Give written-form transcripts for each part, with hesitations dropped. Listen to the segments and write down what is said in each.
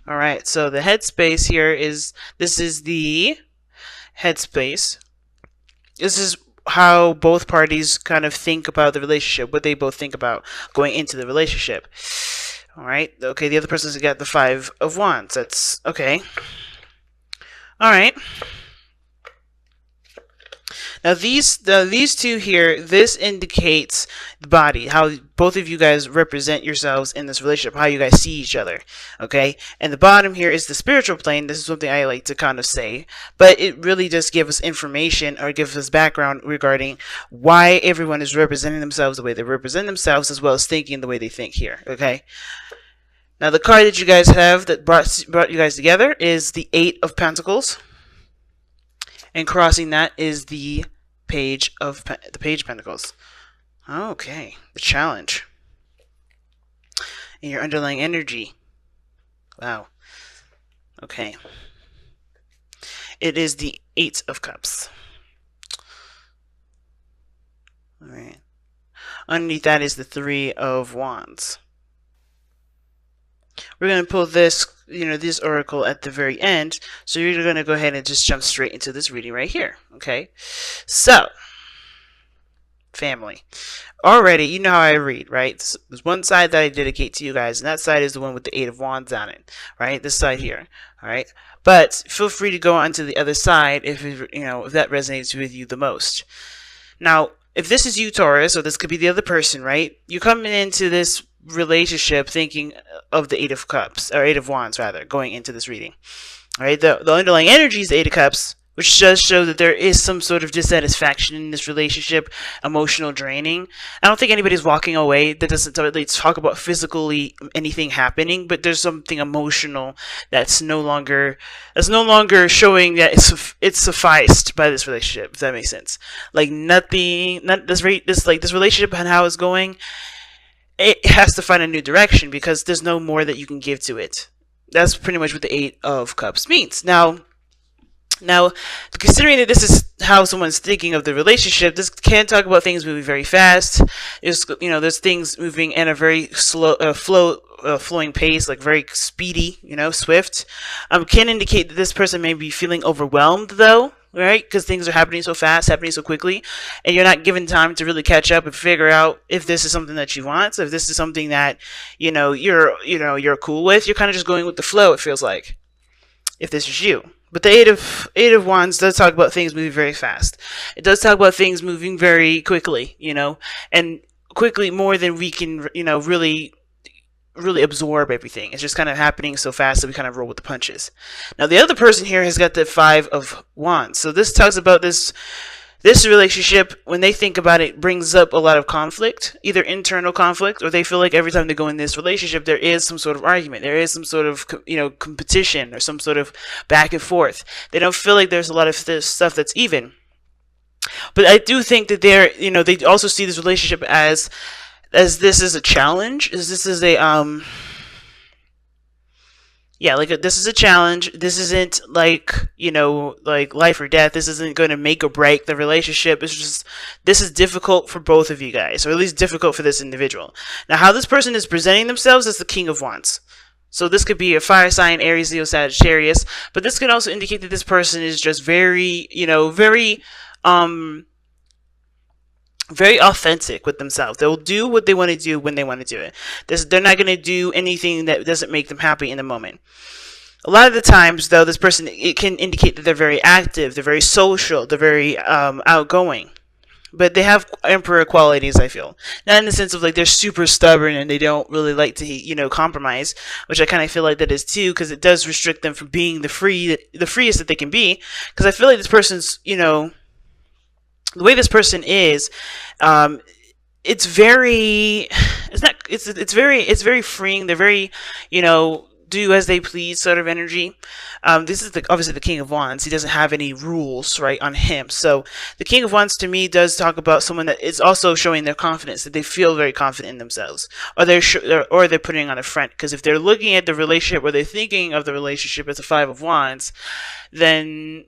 All right, so the headspace here is, this is the headspace. This is how both parties kind of think about the relationship, what they both think about going into the relationship. All right, okay, the other person's got the Five of Wands. That's okay. All right. Now these two here, this indicates the body, how both of you guys represent yourselves in this relationship, how you guys see each other, okay? And the bottom here is the spiritual plane. This is something I like to kind of say, but it really just gives us information or gives us background regarding why everyone is representing themselves the way they represent themselves, as well as thinking the way they think here, okay? Now the card that you guys have that brought you guys together is the Eight of Pentacles. And crossing that is the Page of Pentacles. Okay, the challenge. And your underlying energy. Wow. Okay. It is the Eight of Cups. Alright. Underneath that is the Three of Wands. We're going to pull this, this oracle at the very end. So you're going to go ahead and just jump straight into this reading right here. Okay. So, family. Already, you know how I read, right? There's one side that I dedicate to you guys, and that side is the one with the Eight of Wands on it, right? This side here, all right? But feel free to go on to the other side if if that resonates with you the most. Now, if this is you, Taurus, or this could be the other person, right? You're coming into this relationship thinking of the Eight of Cups, or Eight of Wands rather, going into this reading. All right, the underlying energy is the Eight of Cups, which does show that there is some sort of dissatisfaction in this relationship, emotional draining. I don't think anybody's walking away. That doesn't really talk about physically anything happening, but there's something emotional that's no longer showing that it's sufficed by this relationship. If that makes sense, like this relationship and how it's going, it has to find a new direction because there's no more that you can give to it. That's pretty much what the Eight of Cups means. Now, considering that this is how someone's thinking of the relationship, this can talk about things moving very fast. There's things moving at a very slow, flowing pace, like very speedy, swift. Can indicate that this person may be feeling overwhelmed, though, right? Because things are happening so fast, happening so quickly, and you're not given time to really catch up and figure out if this is something that you want, so if this is something that you're cool with. You're kind of just going with the flow. It feels like, if this is you. But the Eight of Wands does talk about things moving very fast. It does talk about things moving very quickly, and quickly more than we can, really absorb everything. It's just kind of happening so fast that we kind of roll with the punches. Now, the other person here has got the Five of Wands. So this talks about this relationship, when they think about it, brings up a lot of conflict, either internal conflict, or they feel like every time they go in this relationship, there is some sort of argument, there is some sort of, competition, or some sort of back and forth. They don't feel like there's a lot of this stuff that's even. But I do think that they also see this relationship as this is a challenge, this is a, this is a challenge. This isn't like life or death. This isn't going to make or break the relationship. It's just, this is difficult for both of you guys, or at least difficult for this individual. Now, how this person is presenting themselves is the King of Wands. So this could be a fire sign, Aries, Leo, Sagittarius, but this could also indicate that this person is just very authentic with themselves. They'll do what they want to do when they want to do it. They're not going to do anything that doesn't make them happy in the moment. A lot of the times, though, this person, it can indicate that they're very active, they're very social, they're very outgoing. But they have emperor qualities, I feel. Not in the sense of like they're super stubborn and they don't really like to, compromise, which I kind of feel like that is too, because it does restrict them from being the freest that they can be. Because I feel like this person's, the way this person is, it's very freeing. They're very, do as they please sort of energy. This is obviously the King of Wands. He doesn't have any rules, right, on him. So the King of Wands to me does talk about someone that is also showing their confidence, that they feel very confident in themselves, or they're putting on a front. Because if they're looking at the relationship, or they're thinking of the relationship as a Five of Wands, then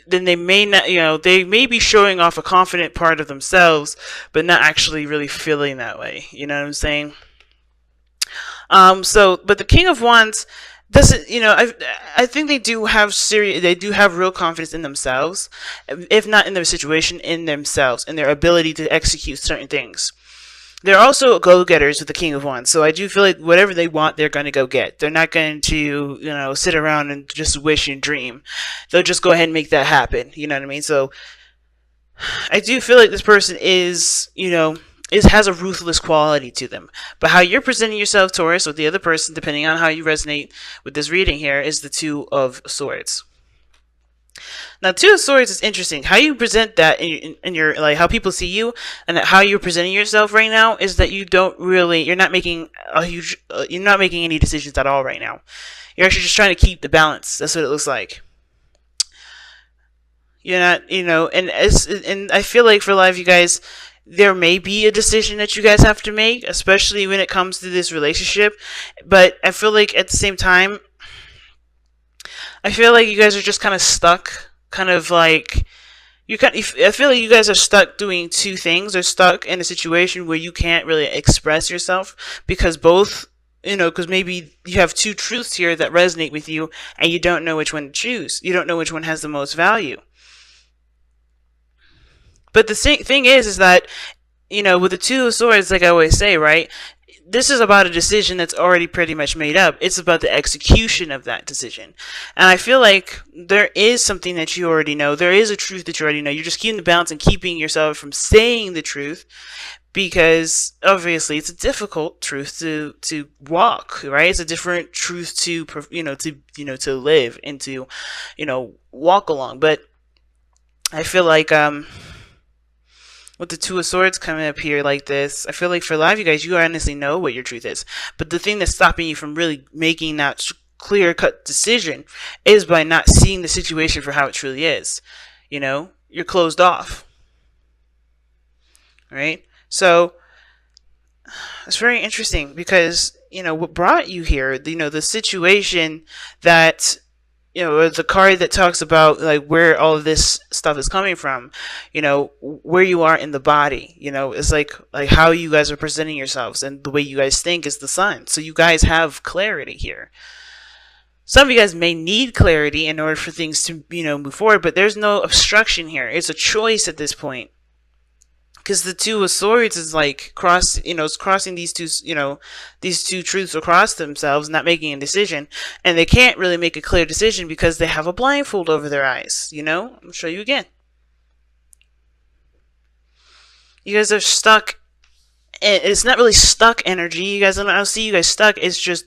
they may not, they may be showing off a confident part of themselves, but not actually really feeling that way. You know what I'm saying? But the King of Wands, doesn't, I think they do have serious, they do have real confidence in themselves, if not in their situation, in themselves, in their ability to execute certain things. They're also go-getters with the King of Wands, so I do feel like whatever they want, they're going to go get. They're not going to, sit around and just wish and dream. They'll just go ahead and make that happen. You know what I mean? So I do feel like this person is, has a ruthless quality to them. But how you're presenting yourself, Taurus, with the other person, depending on how you resonate with this reading here, is the Two of Swords. Now, Two of Swords is interesting. How you present that in your like how people see you, and how you're presenting yourself right now is that you're not making you're not making any decisions at all right now. You're actually just trying to keep the balance. That's what it looks like. You're not, and I feel like for a lot of you guys, there may be a decision that you guys have to make, especially when it comes to this relationship. But I feel like at the same time, I feel like you guys are just kind of stuck, kind of like I feel like you guys are stuck doing two things, or stuck in a situation where you can't really express yourself because both, because maybe you have two truths here that resonate with you and you don't know which one to choose. You don't know which one has the most value. But the thing is that, with the Two of Swords, like I always say, right? This is about a decision that's already pretty much made up. It's about the execution of that decision. And I feel like there is something that you already know. There is a truth that you already know. You're just keeping the balance and keeping yourself from saying the truth, because obviously it's a difficult truth to walk, right? It's a different truth to live and to, walk along. But I feel like, with the Two of Swords coming up here like this, I feel like for a lot of you guys, you honestly know what your truth is. But the thing that's stopping you from really making that clear-cut decision is by not seeing the situation for how it truly is. You're closed off. Right? So, it's very interesting because, what brought you here, the situation that, the card that talks about like where all of this stuff is coming from, where you are in the body, it's like how you guys are presenting yourselves and the way you guys think is the Sun. So you guys have clarity here. Some of you guys may need clarity in order for things to, move forward, but there's no obstruction here. It's a choice at this point. Because the Two of Swords is like it's crossing these two truths across themselves, not making a decision, and they can't really make a clear decision because they have a blindfold over their eyes. I'll show you again. You guys are stuck. It's not really stuck energy. You guys, I don't see you guys stuck. It's just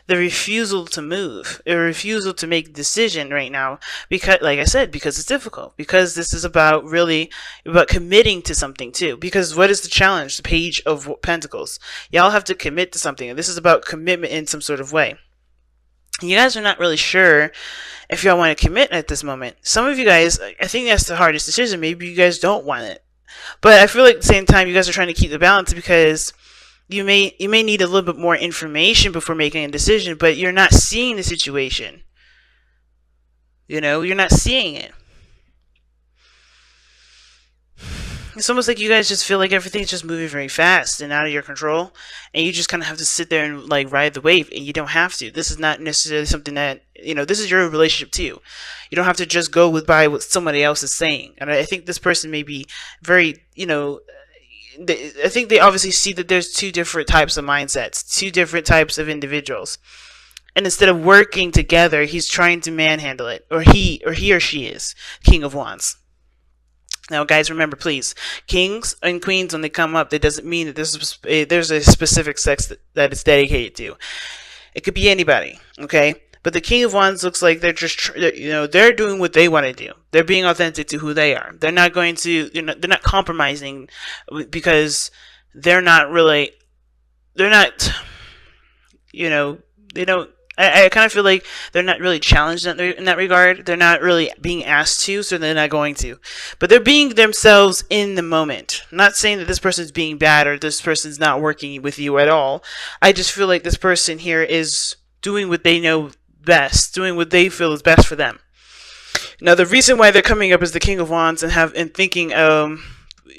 the refusal to move, a refusal to make a decision right now, because, like I said, because it's difficult, because this is about committing to something too. Because what is the challenge? The Page of Pentacles. Y'all have to commit to something, and this is about commitment in some sort of way. You guys are not really sure if y'all want to commit at this moment. Some of you guys, I think that's the hardest decision. Maybe you guys don't want it, but I feel like at the same time you guys are trying to keep the balance, because you may need a little bit more information before making a decision, but you're not seeing the situation. You're not seeing it. It's almost like you guys just feel like everything's just moving very fast and out of your control, and you just kind of have to sit there and like ride the wave, and you don't have to. This is not necessarily something that, this is your relationship too. You don't have to just go by what somebody else is saying. And I think this person may be very, I think they obviously see that there's two different types of mindsets, two different types of individuals. And instead of working together, he's trying to manhandle it. Or he or she is King of Wands. Now, guys, remember, please, kings and queens, when they come up, that doesn't mean that there's a specific sex that it's dedicated to. It could be anybody, okay? But the King of Wands looks like they're just, they're doing what they want to do. They're being authentic to who they are. They're not going to, they're not compromising, because they're not, they don't, I kind of feel like they're not really challenged in that regard. They're not really being asked to, so they're not going to. But they're being themselves in the moment. I'm not saying that this person's being bad or this person's not working with you at all. I just feel like this person here is doing what they know best, doing what they feel is best for them. Now, the reason why they're coming up as the King of Wands and thinking and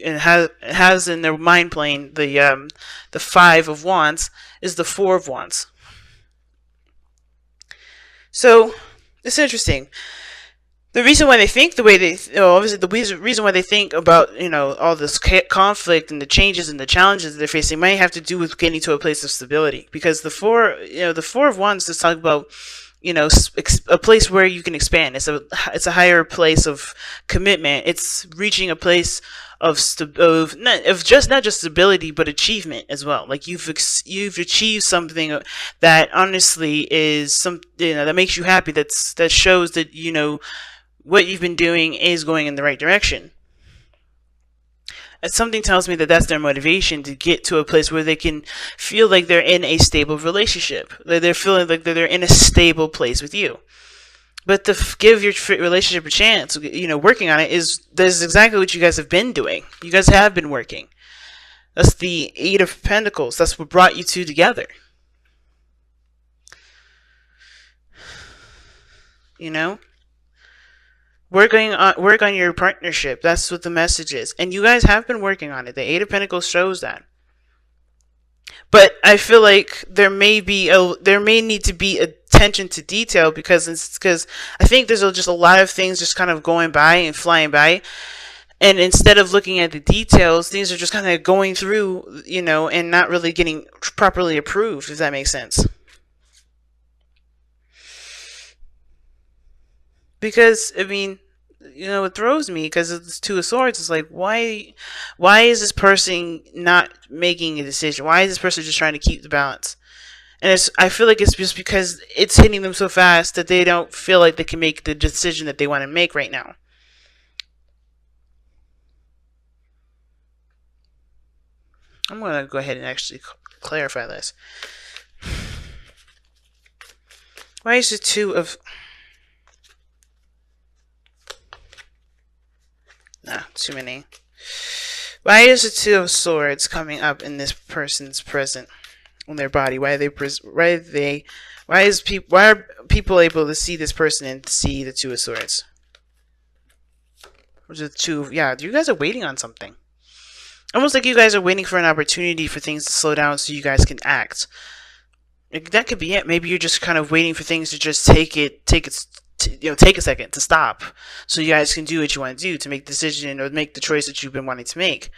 has in their mind plane the Five of Wands is the Four of Wands. So it's interesting. The reason why they think the way they, obviously the reason why they think about, all this conflict and the changes and the challenges that they're facing might have to do with getting to a place of stability. Because the four of wands just talk about, a place where you can expand. It's a higher place of commitment. It's reaching a place of not just stability but achievement as well. Like you've achieved something that honestly is that makes you happy. That shows that what you've been doing is going in the right direction. And something tells me that that's their motivation to get to a place where they can feel like they're in a stable relationship. That they're feeling like they're in a stable place with you. But to give your relationship a chance, working on it that's exactly what you guys have been doing. You guys have been working. That's the Eight of Pentacles. That's what brought you two together. Work on your partnership. That's what the message is. And you guys have been working on it. The Eight of Pentacles shows that. But I feel like there may need to be attention to detail because I think there's just a lot of things just kind of going by and flying by. And instead of looking at the details, things are just kind of going through, and not really getting properly approved, if that makes sense. Because, it throws me because it's Two of Swords. It's like, why is this person not making a decision? Why is this person just trying to keep the balance? And I feel like it's just because it's hitting them so fast that they don't feel like they can make the decision that they want to make right now. I'm going to go ahead and actually clarify this. Why is the Two of... too many. Why is the Two of Swords coming up in this person's present on their body? Why are people able to see this person and see the Two of Swords? Or the two? Yeah, you guys are waiting on something. Almost like you guys are waiting for an opportunity for things to slow down so you guys can act. That could be it. Maybe you're just kind of waiting for things to just take a second to stop so you guys can do what you want to do, to make the decision or make the choice that you've been wanting to make.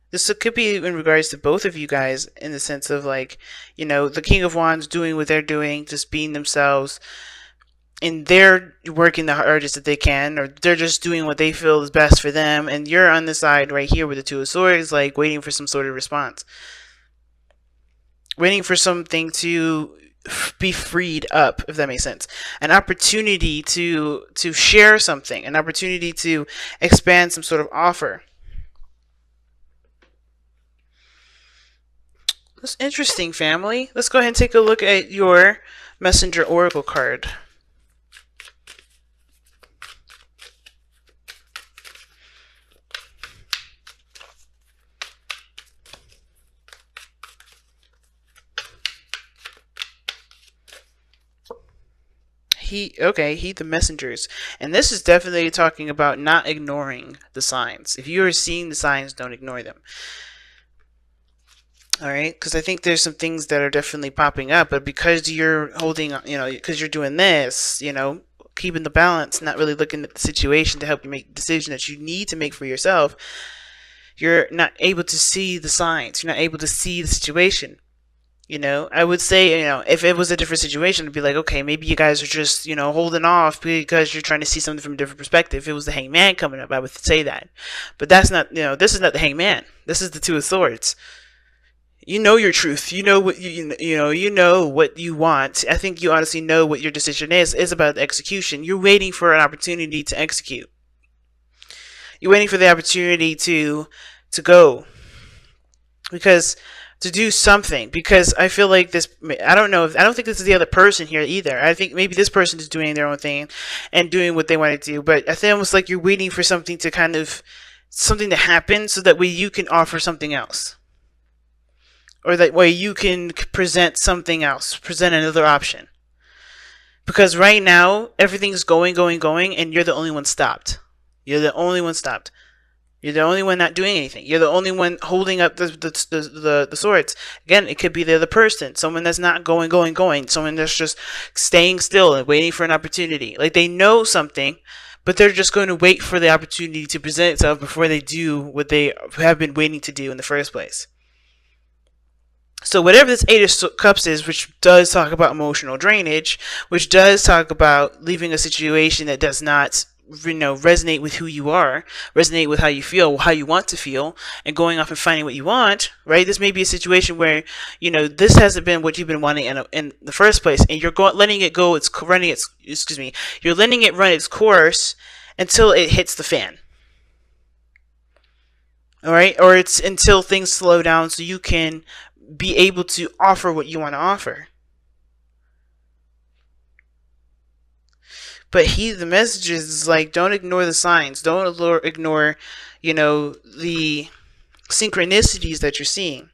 This could be in regards to both of you guys in the sense of like, the King of Wands doing what they're doing, just being themselves, and they're working the hardest that they can, or they're just doing what they feel is best for them, and you're on the side right here with the Two of Swords, like waiting for some sort of response. Waiting for something to be freed up, if that makes sense. An opportunity to share something, an opportunity to expand some sort of offer. That's interesting, family. Let's go ahead and take a look at your Messenger Oracle card. Heed the messengers. And this is definitely talking about not ignoring the signs. If you are seeing the signs, don't ignore them. Alright? Because I think there's some things that are definitely popping up, but because you're holding, because you're doing this, keeping the balance, not really looking at the situation to help you make the decision that you need to make for yourself, you're not able to see the signs. You're not able to see the situation. I would say, if it was a different situation, it'd be like, okay, maybe you guys are just, holding off because you're trying to see something from a different perspective. If it was the Hangman coming up, I would say that. But that's not, this is not the Hangman. This is the Two of Swords. You know your truth. You know what you know what you want. I think you honestly know what your decision is. It's about the execution. You're waiting for an opportunity to execute. You're waiting for the opportunity to go. Because to do something, because I feel like this, I don't think this is the other person here either. I think maybe this person is doing their own thing and doing what they want to do, but I think almost like you're waiting for something to happen so that way you can offer something else. Or that way you can present something else, present another option. Because right now, everything's going, and you're the only one stopped. You're the only one stopped. You're the only one not doing anything. You're the only one holding up the swords. Again, it could be the other person, someone that's not going, someone that's just staying still and waiting for an opportunity. Like they know something, but they're just going to wait for the opportunity to present itself before they do what they have been waiting to do in the first place. So whatever this Eight of Cups is, which does talk about emotional drainage, which does talk about leaving a situation that does not, resonate with who you are, resonate with how you feel, how you want to feel, and going off and finding what you want, right? This may be a situation where, this hasn't been what you've been wanting in the first place, and you're letting it go. You're letting it run its course until it hits the fan. All right, or it's until things slow down so you can be able to offer what you want to offer. But the messages is like, don't ignore the signs. Don't ignore, the synchronicities that you're seeing.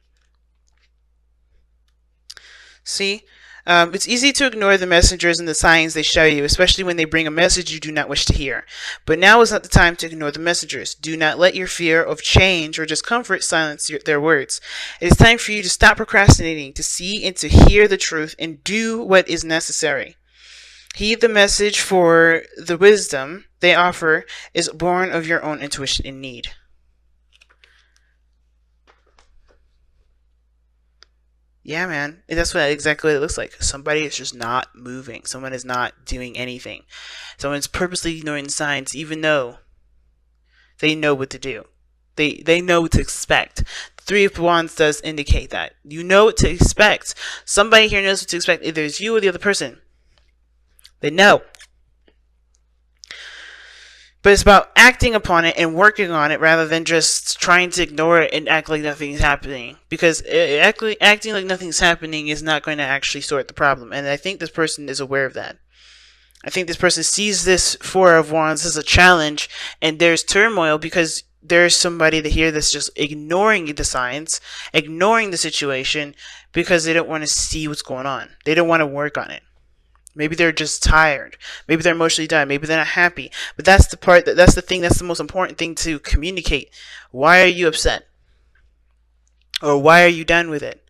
See? It's easy to ignore the messengers and the signs they show you, especially when they bring a message you do not wish to hear. But now is not the time to ignore the messengers. Do not let your fear of change or discomfort silence their words. It is time for you to stop procrastinating, to see and to hear the truth, and do what is necessary. Heed the message, for the wisdom they offer is born of your own intuition and need. Yeah, man. That's exactly what it looks like. Somebody is just not moving. Someone is not doing anything. Someone's purposely ignoring the signs, even though they know what to do. They know what to expect. The Three of Wands does indicate that. You know what to expect. Somebody here knows what to expect. Either it's you or the other person. They know. But it's about acting upon it and working on it rather than just trying to ignore it and act like nothing's happening. Because acting like nothing's happening is not going to actually sort the problem. And I think this person is aware of that. I think this person sees this Four of Wands as a challenge, and there's turmoil because there's somebody here that's just ignoring the signs, ignoring the situation because they don't want to see what's going on. They don't want to work on it. Maybe they're just tired. Maybe they're emotionally done. Maybe they're not happy. But that's the part, that's the thing, that's the most important thing to communicate. Why are you upset? Or why are you done with it?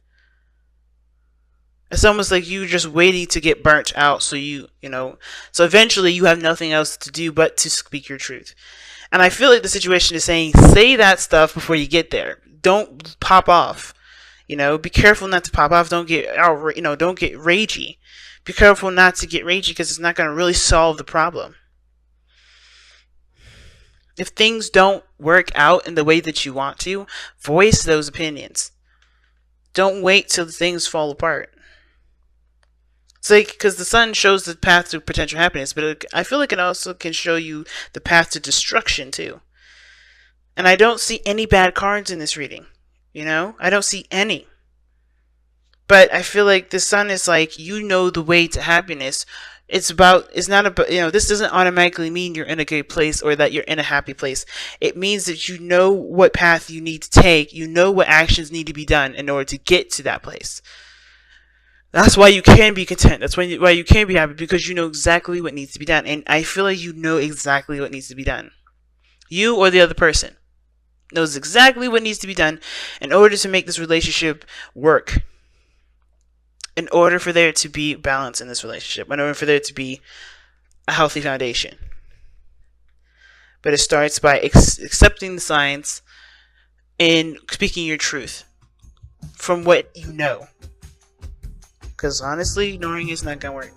It's almost like you just waiting to get burnt out so so eventually you have nothing else to do but to speak your truth. And I feel like the situation is saying, say that stuff before you get there. Don't pop off. Be careful not to pop off. Don't get don't get ragey. Be careful not to get ragey because it's not going to really solve the problem. If things don't work out in the way that you want to, voice those opinions. Don't wait till things fall apart. It's like, because the sun shows the path to potential happiness, but I feel like it also can show you the path to destruction too. And I don't see any bad cards in this reading. I don't see any. But I feel like the sun is like, the way to happiness. It's not about, this doesn't automatically mean you're in a good place or that you're in a happy place. It means that you know what path you need to take. You know what actions need to be done in order to get to that place. That's why you can be content. That's why you can be happy, because you know exactly what needs to be done. And I feel like you know exactly what needs to be done. You or the other person knows exactly what needs to be done in order to make this relationship work. In order for there to be balance in this relationship, in order for there to be a healthy foundation. But it starts by accepting the signs and speaking your truth from what you know. Because honestly, ignoring is not going to work.